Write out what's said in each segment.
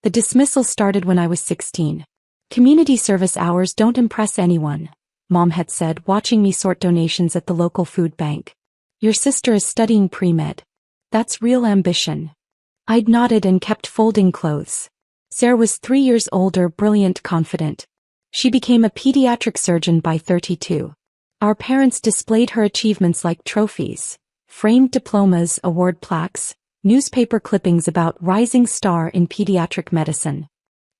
The dismissal started when I was 16. Community service hours don't impress anyone, Mom had said, watching me sort donations at the local food bank. Your sister is studying pre-med. That's real ambition. I'd nodded and kept folding clothes. Sarah was 3 years older, brilliant, confident. She became a pediatric surgeon by 32. Our parents displayed her achievements like trophies, framed diplomas, award plaques, newspaper clippings about rising star in pediatric medicine.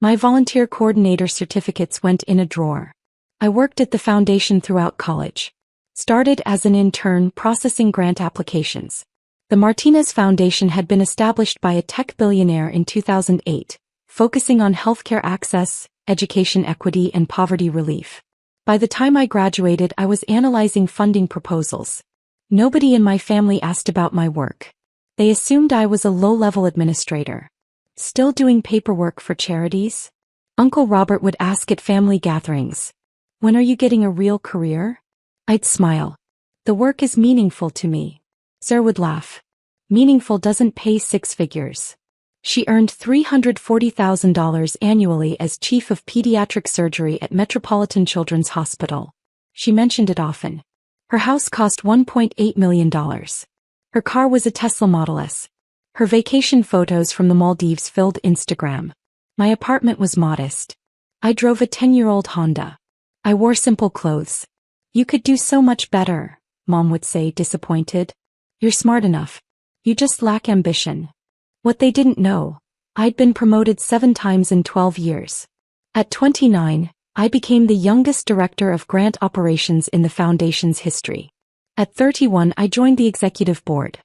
My volunteer coordinator certificates went in a drawer. I worked at the foundation throughout college. Started as an intern processing grant applications. The Martinez Foundation had been established by a tech billionaire in 2008, focusing on healthcare access, education equity, and poverty relief. By the time I graduated, I was analyzing funding proposals. Nobody in my family asked about my work. They assumed I was a low-level administrator. Still doing paperwork for charities? Uncle Robert would ask at family gatherings, "When are you getting a real career?" I'd smile. "The work is meaningful to me." Sarah would laugh. "Meaningful doesn't pay 6 figures. She earned $340,000 annually as chief of pediatric surgery at Metropolitan Children's Hospital. She mentioned it often. Her house cost $1.8 million. Her car was a Tesla Model S. Her vacation photos from the Maldives filled Instagram. My apartment was modest. I drove a 10-year-old Honda. I wore simple clothes. "You could do so much better," Mom would say, disappointed. "You're smart enough. You just lack ambition." What they didn't know, I'd been promoted 7 times in 12 years. At 29, I became the youngest director of grant operations in the foundation's history. At 31, I joined the executive board.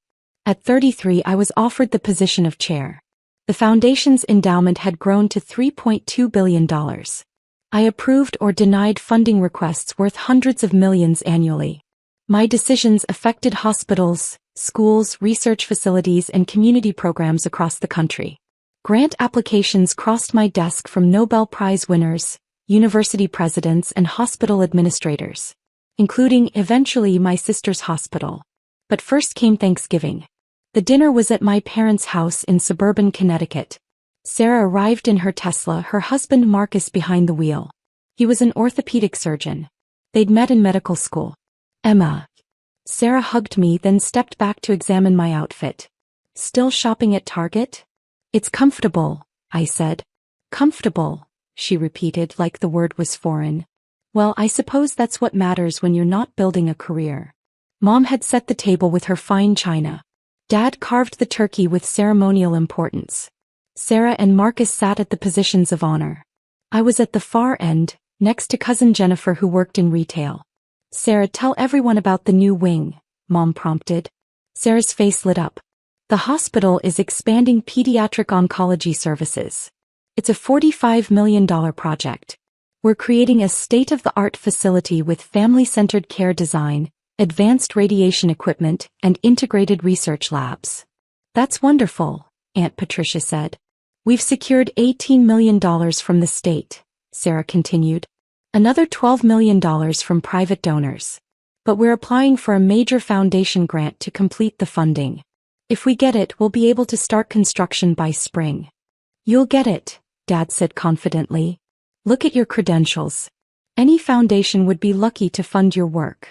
At 33, I was offered the position of chair. The foundation's endowment had grown to $3.2 billion. I approved or denied funding requests worth hundreds of millions annually. My decisions affected hospitals, schools, research facilities, and community programs across the country. Grant applications crossed my desk from Nobel Prize winners, university presidents, and hospital administrators, including, eventually, my sister's hospital. But first came Thanksgiving. The dinner was at my parents' house in suburban Connecticut. Sarah arrived in her Tesla, her husband Marcus behind the wheel. He was an orthopedic surgeon. They'd met in medical school. "Emma." Sarah hugged me, then stepped back to examine my outfit. "Still shopping at Target?" "It's comfortable," I said. "Comfortable," she repeated like the word was foreign. "Well, I suppose that's what matters when you're not building a career." Mom had set the table with her fine china. Dad carved the turkey with ceremonial importance. Sarah and Marcus sat at the positions of honor. I was at the far end, next to cousin Jennifer, who worked in retail. "Sarah, tell everyone about the new wing," Mom prompted. Sarah's face lit up. "The hospital is expanding pediatric oncology services. It's a $45 million project. We're creating a state-of-the-art facility with family-centered care design, advanced radiation equipment, and integrated research labs." "That's wonderful," Aunt Patricia said. "We've secured $18 million from the state," Sarah continued. "Another $12 million from private donors. But we're applying for a major foundation grant to complete the funding. If we get it, we'll be able to start construction by spring." "You'll get it," Dad said confidently. "Look at your credentials. Any foundation would be lucky to fund your work."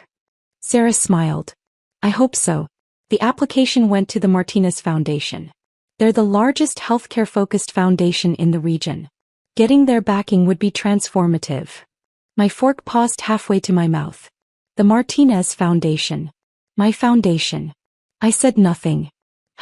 Sarah smiled. "I hope so." The application went to the Martinez Foundation. They're the largest healthcare-focused foundation in the region. Getting their backing would be transformative. My fork paused halfway to my mouth. The Martinez Foundation. My foundation. I said nothing.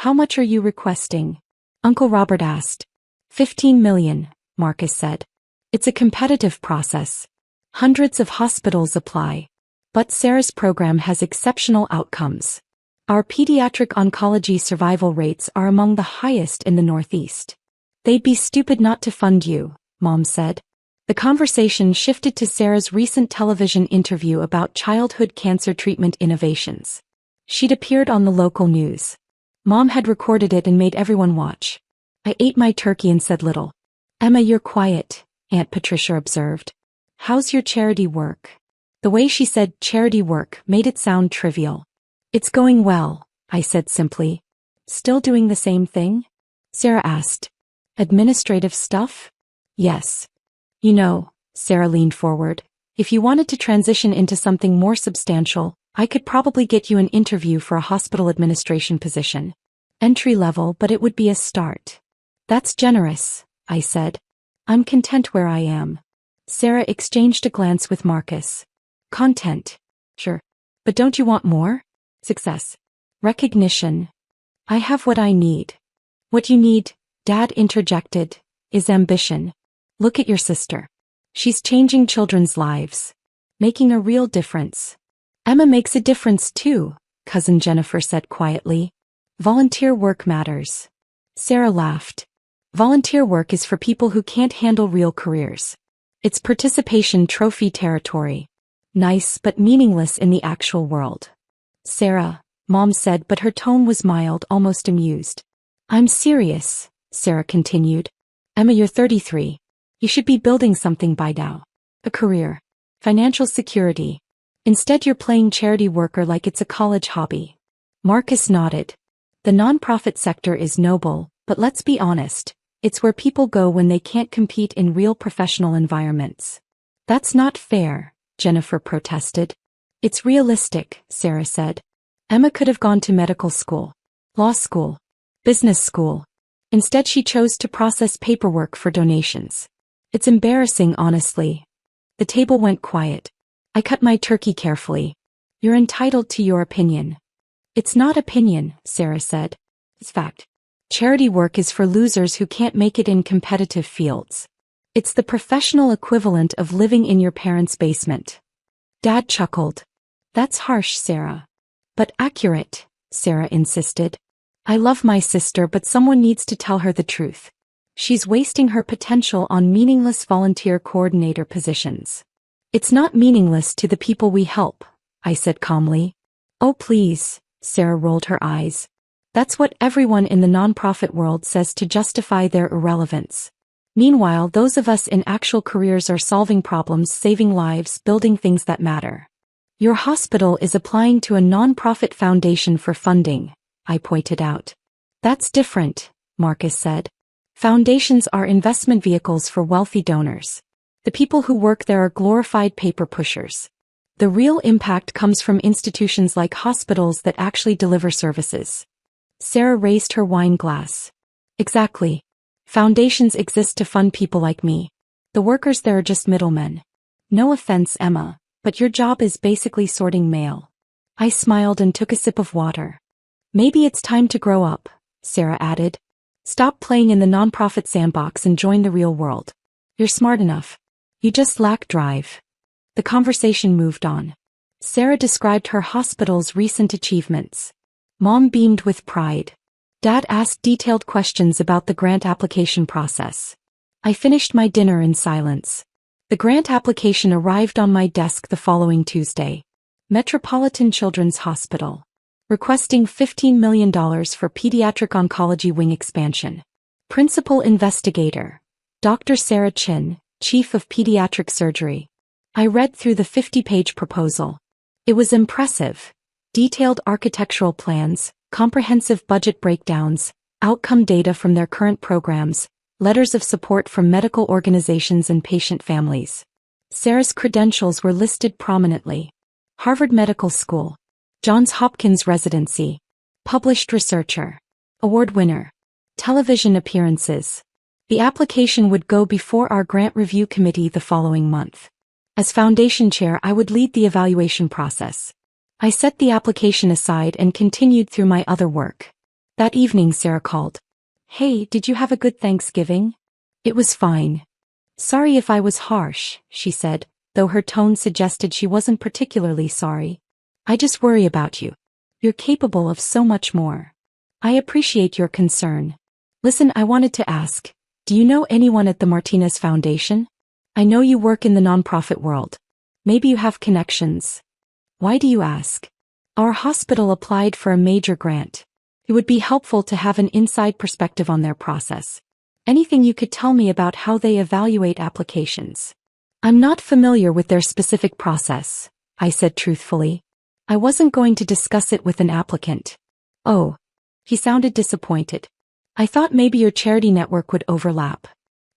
"How much are you requesting?" Uncle Robert asked. $15 million, Marcus said. "It's a competitive process. Hundreds of hospitals apply. But Sarah's program has exceptional outcomes. Our pediatric oncology survival rates are among the highest in the Northeast. They'd be stupid not to fund you," Mom said. The conversation shifted to Sarah's recent television interview about childhood cancer treatment innovations. She'd appeared on the local news. Mom had recorded it and made everyone watch. I ate my turkey and said little. "Emma, you're quiet," Aunt Patricia observed. "How's your charity work?" The way she said charity work made it sound trivial. "It's going well," I said simply. "Still doing the same thing?" Sarah asked. Administrative stuff? Yes. You know, Sarah leaned forward. If you wanted to transition into something more substantial, I could probably get you an interview for a hospital administration position. Entry level, but it would be a start. That's generous, I said. I'm content where I am. Sarah exchanged a glance with Marcus. Content. Sure. But don't you want more? Success. Recognition. I have what I need. What you need, Dad interjected, is ambition. Look at your sister. She's changing children's lives. Making a real difference. Emma makes a difference too, Cousin Jennifer said quietly. Volunteer work matters. Sarah laughed. Volunteer work is for people who can't handle real careers. It's participation trophy territory. Nice but meaningless in the actual world. Sarah, Mom said, but her tone was mild, almost amused. I'm serious, Sarah continued. Emma, you're 33. You should be building something by now. A career. Financial security. Instead you're playing charity worker like it's a college hobby. Marcus nodded. The nonprofit sector is noble, but let's be honest, it's where people go when they can't compete in real professional environments. That's not fair, Jennifer protested. It's realistic, Sarah said. Emma could have gone to medical school, law school, business school. Instead she chose to process paperwork for donations. It's embarrassing, honestly. The table went quiet. I cut my turkey carefully. You're entitled to your opinion. It's not opinion, Sarah said. It's fact. Charity work is for losers who can't make it in competitive fields. It's the professional equivalent of living in your parents' basement. Dad chuckled. That's harsh, Sarah. But accurate, Sarah insisted. I love my sister, but someone needs to tell her the truth. She's wasting her potential on meaningless volunteer coordinator positions. It's not meaningless to the people we help, I said calmly. Oh please, Sarah rolled her eyes. That's what everyone in the nonprofit world says to justify their irrelevance. Meanwhile, those of us in actual careers are solving problems, saving lives, building things that matter. Your hospital is applying to a nonprofit foundation for funding, I pointed out. That's different, Marcus said. Foundations are investment vehicles for wealthy donors. The people who work there are glorified paper pushers. The real impact comes from institutions like hospitals that actually deliver services. Sarah raised her wine glass. Exactly. Foundations exist to fund people like me. The workers there are just middlemen. No offense, Emma, but your job is basically sorting mail. I smiled and took a sip of water. Maybe it's time to grow up, Sarah added. Stop playing in the nonprofit sandbox and join the real world. You're smart enough. You just lack drive. The conversation moved on. Sarah described her hospital's recent achievements. Mom beamed with pride. Dad asked detailed questions about the grant application process. I finished my dinner in silence. The grant application arrived on my desk the following Tuesday. Metropolitan Children's Hospital. Requesting $15 million for pediatric oncology wing expansion. Principal investigator. Dr. Sarah Chin, Chief of Pediatric Surgery. I read through the 50-page proposal. It was impressive. Detailed architectural plans, comprehensive budget breakdowns, outcome data from their current programs, letters of support from medical organizations and patient families. Sarah's credentials were listed prominently. Harvard Medical School. Johns Hopkins residency. Published researcher. Award winner. Television appearances. The application would go before our grant review committee the following month. As foundation chair, I would lead the evaluation process. I set the application aside and continued through my other work. That evening, Sarah called. Hey, did you have a good Thanksgiving? It was fine. Sorry if I was harsh, she said, though her tone suggested she wasn't particularly sorry. I just worry about you. You're capable of so much more. I appreciate your concern. Listen, I wanted to ask, do you know anyone at the Martinez Foundation? I know you work in the nonprofit world. Maybe you have connections. Why do you ask? Our hospital applied for a major grant. It would be helpful to have an inside perspective on their process. Anything you could tell me about how they evaluate applications? I'm not familiar with their specific process, I said truthfully. I wasn't going to discuss it with an applicant. Oh. He sounded disappointed. I thought maybe your charity network would overlap.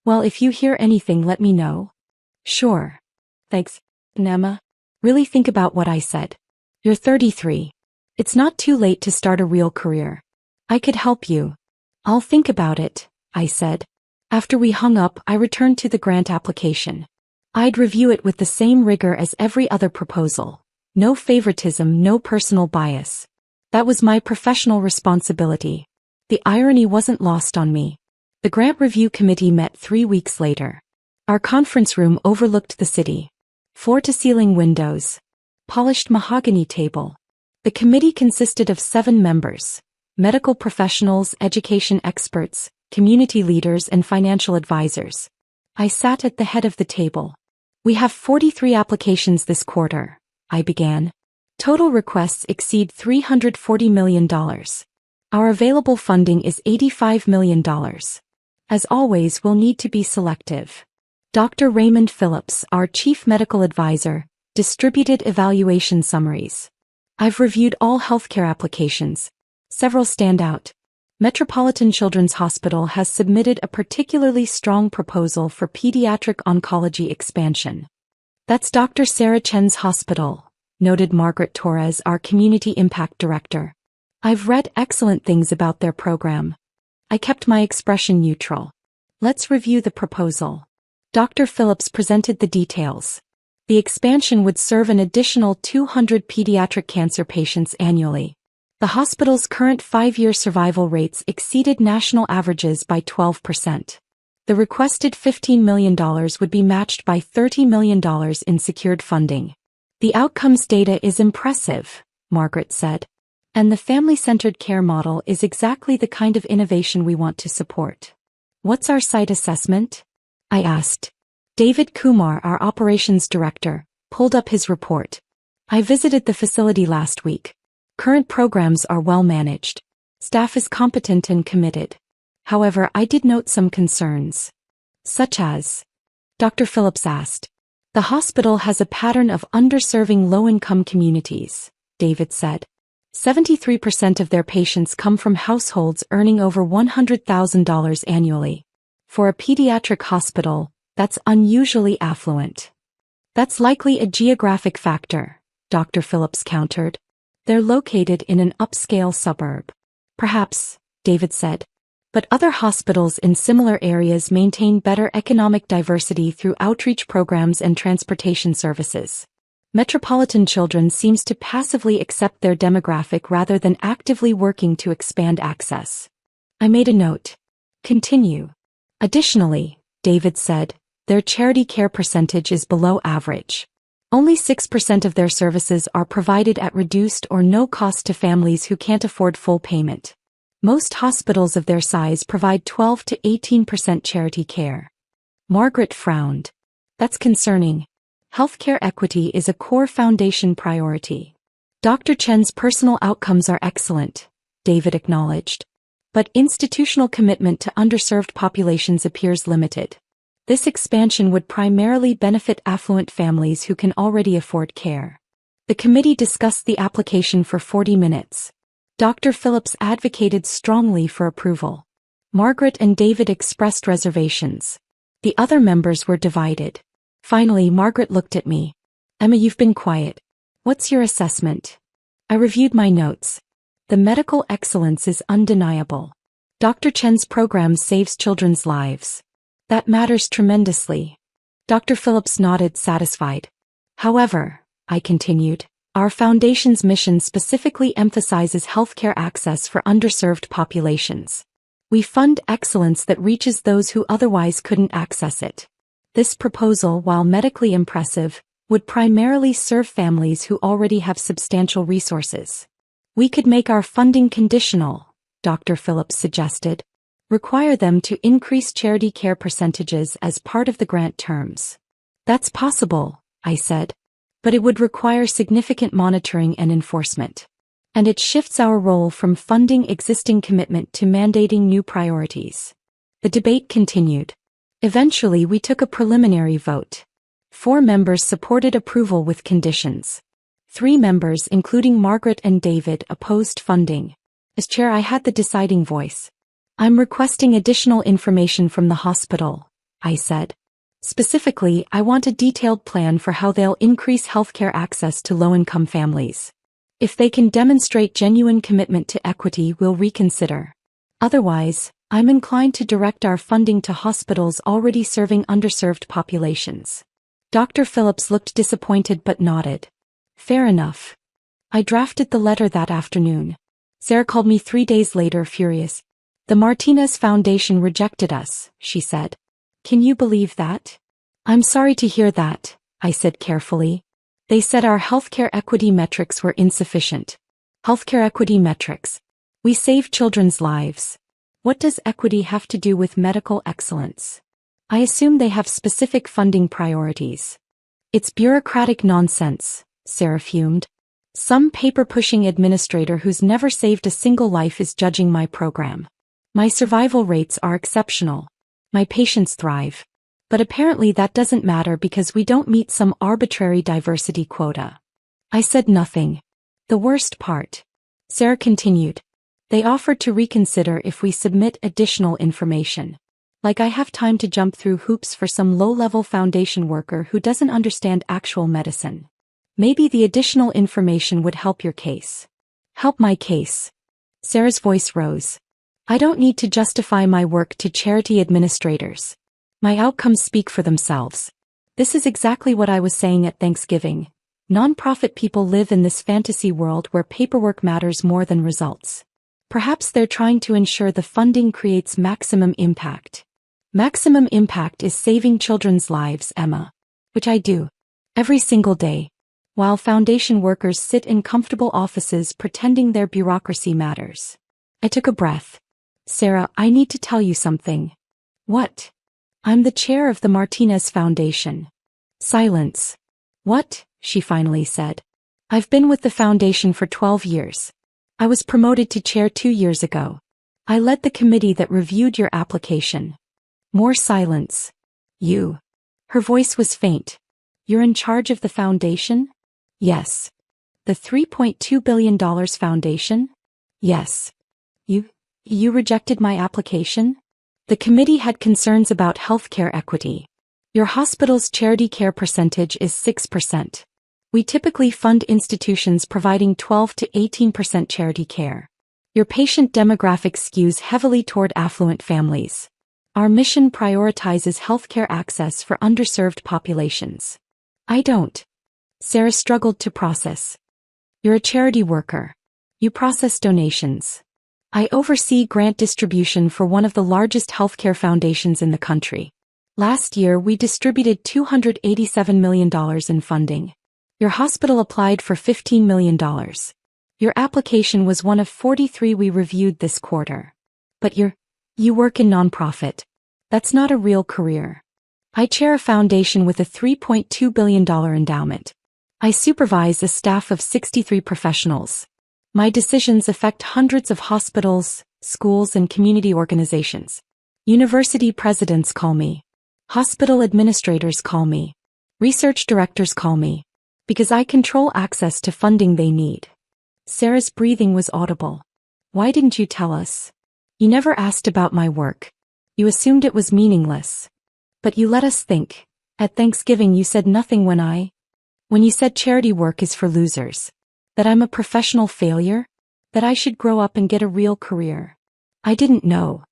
Well, if you hear anything, let me know. Sure. Thanks, Emma. Really think about what I said. You're 33. It's not too late to start a real career. I could help you. I'll think about it, I said. After we hung up, I returned to the grant application. I'd review it with the same rigor as every other proposal. No favoritism, no personal bias. That was my professional responsibility. The irony wasn't lost on me. The grant review committee met 3 weeks later. Our conference room overlooked the city. Floor-to-ceiling windows. Polished mahogany table. The committee consisted of 7 members. Medical professionals, education experts, community leaders, and financial advisors. I sat at the head of the table. We have 43 applications this quarter, I began. Total requests exceed $340 million. Our available funding is $85 million. As always, we'll need to be selective. Dr. Raymond Phillips, our chief medical advisor, distributed evaluation summaries. I've reviewed all healthcare applications. Several stand out. Metropolitan Children's Hospital has submitted a particularly strong proposal for pediatric oncology expansion. That's Dr. Sarah Chen's hospital, noted Margaret Torres, our community impact director. I've read excellent things about their program. I kept my expression neutral. Let's review the proposal. Dr. Phillips presented the details. The expansion would serve an additional 200 pediatric cancer patients annually. The hospital's current 5-year survival rates exceeded national averages by 12%. The requested $15 million would be matched by $30 million in secured funding. The outcomes data is impressive, Margaret said. And the family-centered care model is exactly the kind of innovation we want to support. What's our site assessment? I asked. David Kumar, our operations director, pulled up his report. I visited the facility last week. Current programs are well managed. Staff is competent and committed. However, I did note some concerns. Such as? Dr. Phillips asked. The hospital has a pattern of underserving low-income communities, David said. 73% of their patients come from households earning over $100,000 annually. For a pediatric hospital, that's unusually affluent. That's likely a geographic factor, Dr. Phillips countered. They're located in an upscale suburb. Perhaps, David said. But other hospitals in similar areas maintain better economic diversity through outreach programs and transportation services. Metropolitan Children seems to passively accept their demographic rather than actively working to expand access. I made a note. Continue. Additionally, David said, their charity care percentage is below average. Only 6% of their services are provided at reduced or no cost to families who can't afford full payment. Most hospitals of their size provide 12 to 18% charity care. Margaret frowned. That's concerning. Healthcare equity is a core foundation priority. Dr. Chen's personal outcomes are excellent, David acknowledged. But institutional commitment to underserved populations appears limited. This expansion would primarily benefit affluent families who can already afford care. The committee discussed the application for 40 minutes. Dr. Phillips advocated strongly for approval. Margaret and David expressed reservations. The other members were divided. Finally, Margaret looked at me. Emma, you've been quiet. What's your assessment? I reviewed my notes. The medical excellence is undeniable. Dr. Chen's program saves children's lives. That matters tremendously. Dr. Phillips nodded, satisfied. However, I continued, our foundation's mission specifically emphasizes healthcare access for underserved populations. We fund excellence that reaches those who otherwise couldn't access it. This proposal, while medically impressive, would primarily serve families who already have substantial resources. We could make our funding conditional, Dr. Phillips suggested. Require them to increase charity care percentages as part of the grant terms. That's possible, I said. But it would require significant monitoring and enforcement. And it shifts our role from funding existing commitment to mandating new priorities. The debate continued. Eventually, we took a preliminary vote. 4 members supported approval with conditions. 3 members, including Margaret and David, opposed funding. As chair, I had the deciding voice. I'm requesting additional information from the hospital, I said. Specifically, I want a detailed plan for how they'll increase healthcare access to low-income families. If they can demonstrate genuine commitment to equity, we'll reconsider. Otherwise, I'm inclined to direct our funding to hospitals already serving underserved populations. Dr. Phillips looked disappointed but nodded. Fair enough. I drafted the letter that afternoon. Sarah called me 3 days later, furious. The Martinez Foundation rejected us, she said. Can you believe that? I'm sorry to hear that, I said carefully. They said our healthcare equity metrics were insufficient. Healthcare equity metrics. We save children's lives. What does equity have to do with medical excellence? I assume they have specific funding priorities. It's bureaucratic nonsense, Sarah fumed. Some paper-pushing administrator who's never saved a single life is judging my program. My survival rates are exceptional. My patients thrive. But apparently that doesn't matter because we don't meet some arbitrary diversity quota. I said nothing. The worst part. Sarah continued. They offered to reconsider if we submit additional information. Like I have time to jump through hoops for some low-level foundation worker who doesn't understand actual medicine. Maybe the additional information would help your case. Help my case. Sarah's voice rose. I don't need to justify my work to charity administrators. My outcomes speak for themselves. This is exactly what I was saying at Thanksgiving. Nonprofit people live in this fantasy world where paperwork matters more than results. Perhaps they're trying to ensure the funding creates maximum impact. Maximum impact is saving children's lives, Emma. Which I do. Every single day. While foundation workers sit in comfortable offices pretending their bureaucracy matters. I took a breath. Sarah, I need to tell you something. What? I'm the chair of the Martinez Foundation. Silence. What? She finally said. I've been with the foundation for 12 years. I was promoted to chair 2 years ago. I led the committee that reviewed your application. More silence. You. Her voice was faint. You're in charge of the foundation? Yes. The $3.2 billion foundation? Yes. You rejected my application? The committee had concerns about healthcare equity. Your hospital's charity care percentage is 6%. We typically fund institutions providing 12 to 18% charity care. Your patient demographic skews heavily toward affluent families. Our mission prioritizes healthcare access for underserved populations. I don't. Sarah struggled to process. You're a charity worker. You process donations. I oversee grant distribution for one of the largest healthcare foundations in the country. Last year we distributed $287 million in funding. Your hospital applied for $15 million. Your application was one of 43 we reviewed this quarter. But you work in nonprofit. That's not a real career. I chair a foundation with a $3.2 billion endowment. I supervise a staff of 63 professionals. My decisions affect hundreds of hospitals, schools, and community organizations. University presidents call me. Hospital administrators call me. Research directors call me. Because I control access to funding they need. Sarah's breathing was audible. Why didn't you tell us? You never asked about my work. You assumed it was meaningless. But you let us think. At Thanksgiving you said nothing when you said charity work is for losers. That I'm a professional failure? That I should grow up and get a real career? I didn't know.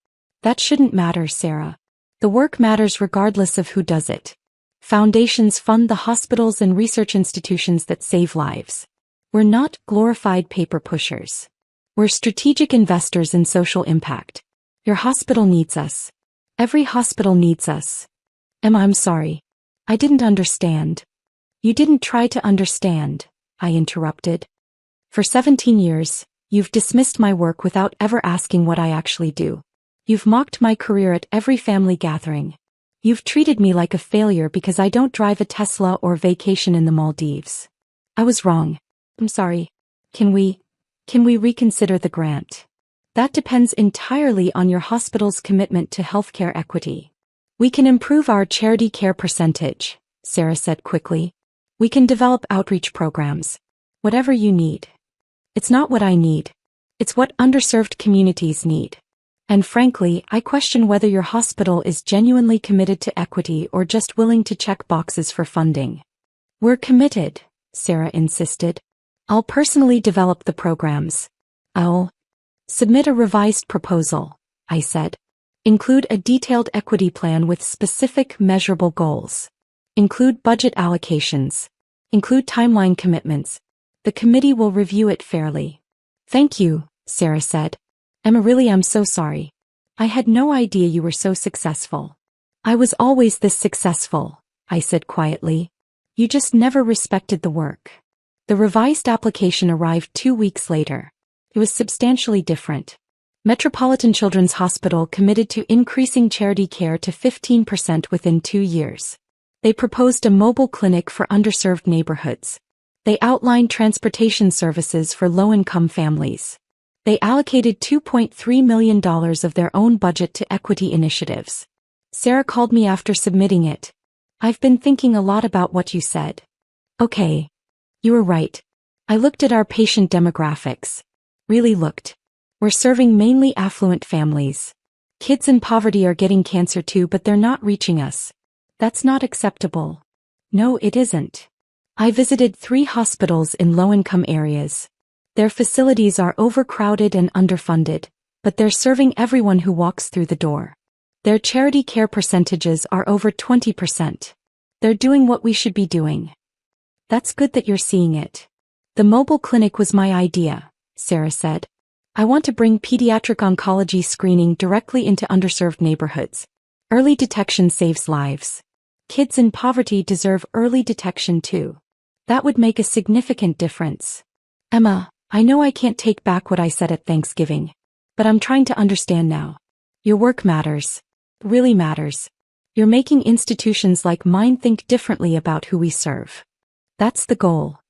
That shouldn't matter, Sarah. The work matters regardless of who does it. Foundations fund the hospitals and research institutions that save lives. We're not glorified paper pushers. We're strategic investors in social impact. Your hospital needs us. Every hospital needs us. Emma, I'm sorry. I didn't understand. You didn't try to understand, I interrupted. For 17 years, you've dismissed my work without ever asking what I actually do. You've mocked my career at every family gathering. You've treated me like a failure because I don't drive a Tesla or vacation in the Maldives. I was wrong. I'm sorry. Can we reconsider the grant? That depends entirely on your hospital's commitment to healthcare equity. We can improve our charity care percentage, Sarah said quickly. We can develop outreach programs. Whatever you need. It's not what I need. It's what underserved communities need. And frankly, I question whether your hospital is genuinely committed to equity or just willing to check boxes for funding. We're committed, Sarah insisted. I'll personally develop the programs. I'll submit a revised proposal, I said. Include a detailed equity plan with specific, measurable goals. Include budget allocations. Include timeline commitments. The committee will review it fairly. Thank you, Sarah said. Emma, really, I'm so sorry. I had no idea you were so successful. I was always this successful, I said quietly. You just never respected the work. The revised application arrived 2 weeks later. It was substantially different. Metropolitan Children's Hospital committed to increasing charity care to 15% within 2 years. They proposed a mobile clinic for underserved neighborhoods. They outlined transportation services for low-income families. They allocated $2.3 million of their own budget to equity initiatives. Sarah called me after submitting it. I've been thinking a lot about what you said. Okay. You were right. I looked at our patient demographics. Really looked. We're serving mainly affluent families. Kids in poverty are getting cancer too, but they're not reaching us. That's not acceptable. No, it isn't. I visited 3 hospitals in low-income areas. Their facilities are overcrowded and underfunded, but they're serving everyone who walks through the door. Their charity care percentages are over 20%. They're doing what we should be doing. That's good that you're seeing it. The mobile clinic was my idea, Sarah said. I want to bring pediatric oncology screening directly into underserved neighborhoods. Early detection saves lives. Kids in poverty deserve early detection too. That would make a significant difference. Emma, I know I can't take back what I said at Thanksgiving, but I'm trying to understand now. Your work matters. Really matters. You're making institutions like mine think differently about who we serve. That's the goal.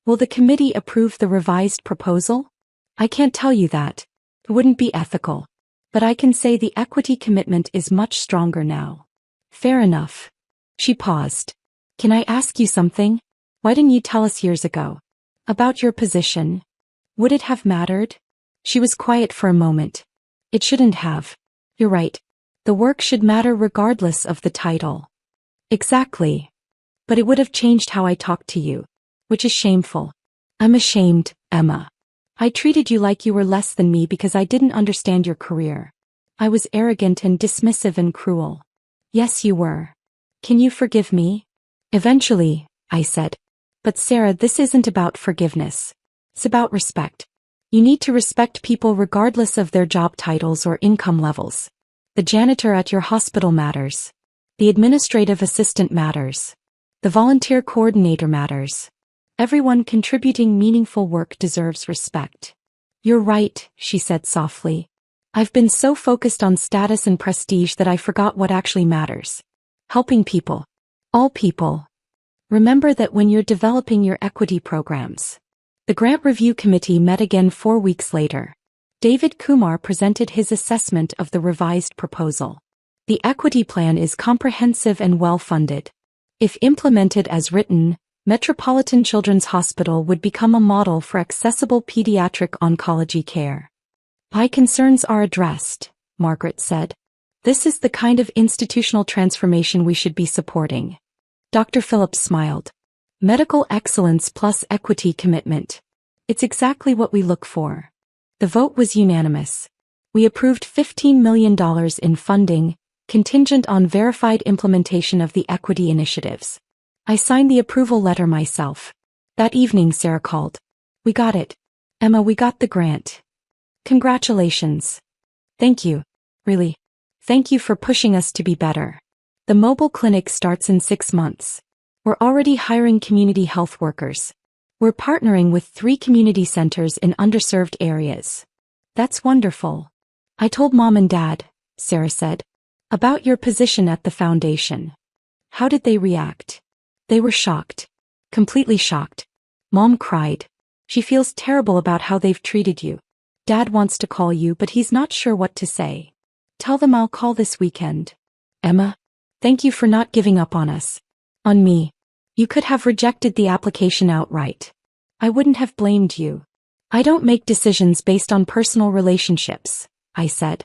Will the committee approve the revised proposal? I can't tell you that. It wouldn't be ethical. But I can say the equity commitment is much stronger now. Fair enough. She paused. Can I ask you something? Why didn't you tell us years ago? About your position? Would it have mattered? She was quiet for a moment. It shouldn't have. You're right. The work should matter regardless of the title. Exactly. But it would have changed how I talked to you. Which is shameful. I'm ashamed, Emma. I treated you like you were less than me because I didn't understand your career. I was arrogant and dismissive and cruel. Yes, you were. Can you forgive me? Eventually, I said. But Sarah, this isn't about forgiveness. It's about respect. You need to respect people regardless of their job titles or income levels. The janitor at your hospital matters. The administrative assistant matters. The volunteer coordinator matters. Everyone contributing meaningful work deserves respect. You're right, she said softly. I've been so focused on status and prestige that I forgot what actually matters. Helping people. All people. Remember that when you're developing your equity programs. The Grant Review Committee met again 4 weeks later. David Kumar presented his assessment of the revised proposal. The equity plan is comprehensive and well-funded. If implemented as written, Metropolitan Children's Hospital would become a model for accessible pediatric oncology care. My concerns are addressed, Margaret said. This is the kind of institutional transformation we should be supporting. Dr. Phillips smiled. Medical excellence plus equity commitment. It's exactly what we look for. The vote was unanimous. We approved $15 million in funding, contingent on verified implementation of the equity initiatives. I signed the approval letter myself. That evening, Sarah called. We got it. Emma, we got the grant. Congratulations. Thank you. Really. Thank you for pushing us to be better. The mobile clinic starts in 6 months. We're already hiring community health workers. We're partnering with 3 community centers in underserved areas. That's wonderful. I told Mom and Dad, Sarah said, about your position at the foundation. How did they react? They were shocked. Completely shocked. Mom cried. She feels terrible about how they've treated you. Dad wants to call you, but he's not sure what to say. Tell them I'll call this weekend. Emma, thank you for not giving up on us. On me. You could have rejected the application outright. I wouldn't have blamed you. I don't make decisions based on personal relationships, I said.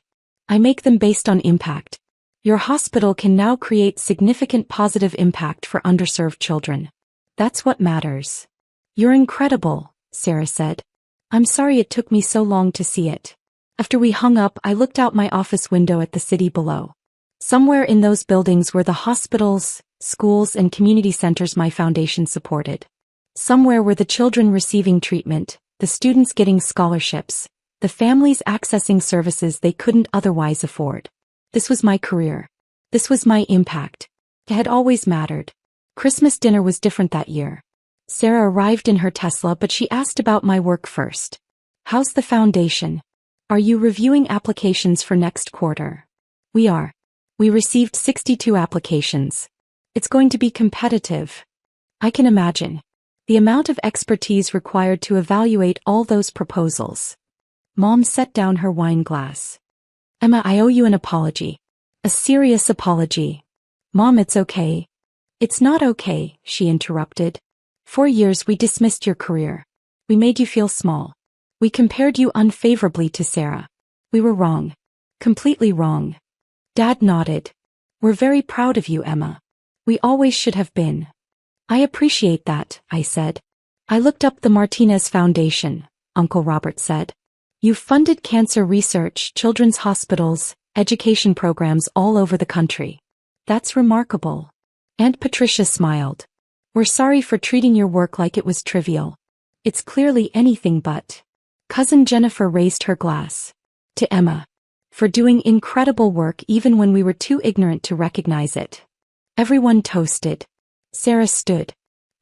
I make them based on impact. Your hospital can now create significant positive impact for underserved children. That's what matters. You're incredible, Sarah said. I'm sorry it took me so long to see it. After we hung up, I looked out my office window at the city below. Somewhere in those buildings were the hospitals, schools, and community centers my foundation supported. Somewhere were the children receiving treatment, the students getting scholarships, the families accessing services they couldn't otherwise afford. This was my career. This was my impact. It had always mattered. Christmas dinner was different that year. Sarah arrived in her Tesla, but she asked about my work first. How's the foundation? Are you reviewing applications for next quarter? We are. We received 62 applications. It's going to be competitive. I can imagine. The amount of expertise required to evaluate all those proposals. Mom set down her wine glass. Emma, I owe you an apology. A serious apology. Mom, it's okay. It's not okay, she interrupted. 4 years we dismissed your career. We made you feel small. We compared you unfavorably to Sarah. We were wrong. Completely wrong. Dad nodded. We're very proud of you, Emma. We always should have been. I appreciate that, I said. I looked up the Martinez Foundation, Uncle Robert said. You've funded cancer research, children's hospitals, education programs all over the country. That's remarkable. Aunt Patricia smiled. We're sorry for treating your work like it was trivial. It's clearly anything but. Cousin Jennifer raised her glass. To Emma. For doing incredible work even when we were too ignorant to recognize it. Everyone toasted. Sarah stood.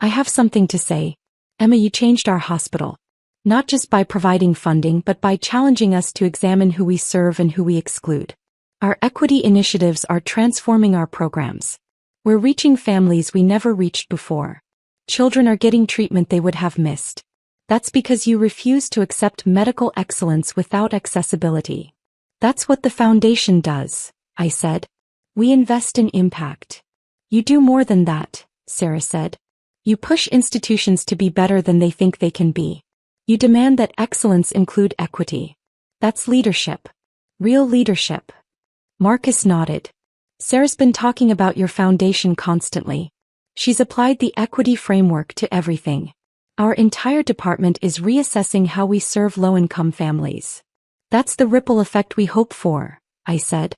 I have something to say. Emma, you changed our hospital. Not just by providing funding but by challenging us to examine who we serve and who we exclude. Our equity initiatives are transforming our programs. We're reaching families we never reached before. Children are getting treatment they would have missed. That's because you refuse to accept medical excellence without accessibility. That's what the foundation does, I said. We invest in impact. You do more than that, Sarah said. You push institutions to be better than they think they can be. You demand that excellence include equity. That's leadership. Real leadership. Marcus nodded. Sarah's been talking about your foundation constantly. She's applied the equity framework to everything. Our entire department is reassessing how we serve low-income families. That's the ripple effect we hope for, I said.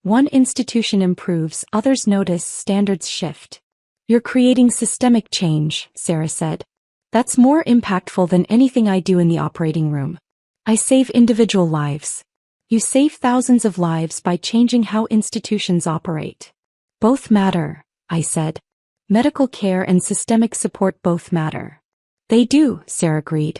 One institution improves, others notice, standards shift. You're creating systemic change, Sarah said. That's more impactful than anything I do in the operating room. I save individual lives. You save thousands of lives by changing how institutions operate. Both matter, I said. Medical care and systemic support both matter. They do, Sarah agreed.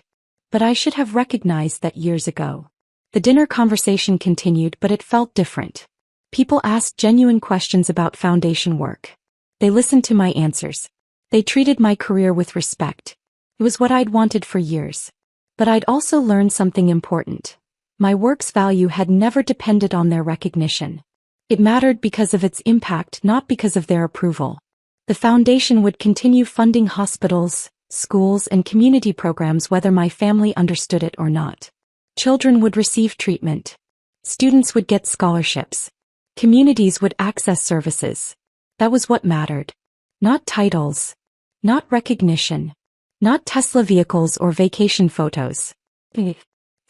But I should have recognized that years ago. The dinner conversation continued, but it felt different. People asked genuine questions about foundation work. They listened to my answers. They treated my career with respect. It was what I'd wanted for years. But I'd also learned something important. My work's value had never depended on their recognition. It mattered because of its impact, not because of their approval. The foundation would continue funding hospitals, schools, and community programs whether my family understood it or not. Children would receive treatment. Students would get scholarships. Communities would access services. That was what mattered. Not titles. Not recognition. Not Tesla vehicles or vacation photos.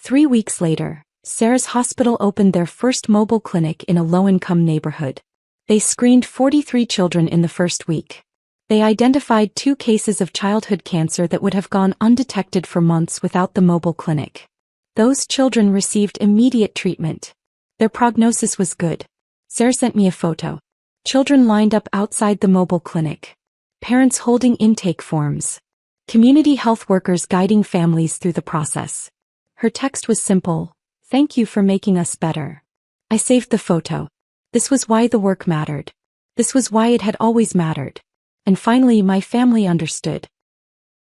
3 weeks later, Sarah's hospital opened their first mobile clinic in a low-income neighborhood. They screened 43 children in the first week. They identified 2 cases of childhood cancer that would have gone undetected for months without the mobile clinic. Those children received immediate treatment. Their prognosis was good. Sarah sent me a photo. Children lined up outside the mobile clinic. Parents holding intake forms. Community health workers guiding families through the process. Her text was simple. Thank you for making us better. I saved the photo. This was why the work mattered. This was why it had always mattered. And finally my family understood.